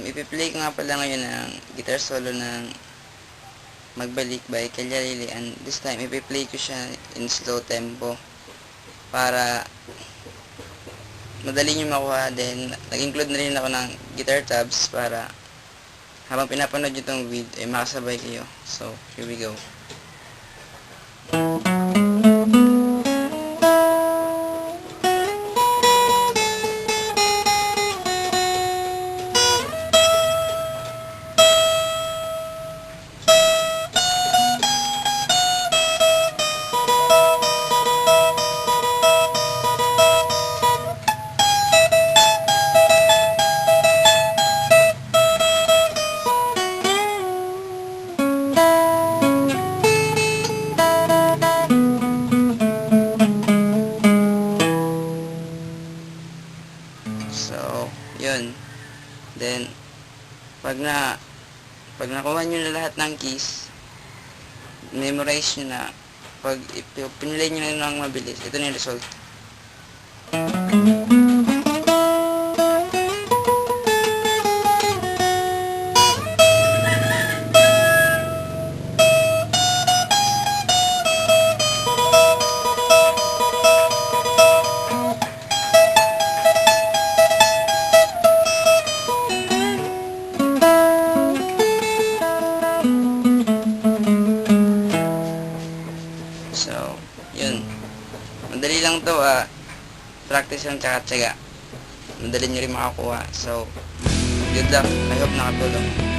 Ipi-play ko nga pala ngayon ng guitar solo ng Magbalik by Kelly Lili, and this time ipi-play ko siya in slow tempo para madali nyo makuha. Then nag-include na rin ako ng guitar tabs para habang pinapanood nyo itong video makasabay kayo. So here we go. So, yun. Then, pag nakuha nyo na lahat ng keys, memorize nyo na, pag pinilay nyo na ng mabilis, ito na yung result. So, yun. Madali lang to, practice lang tsaka tsaga. Madali nyo rin makakuha. So, good luck. I hope nakatulong.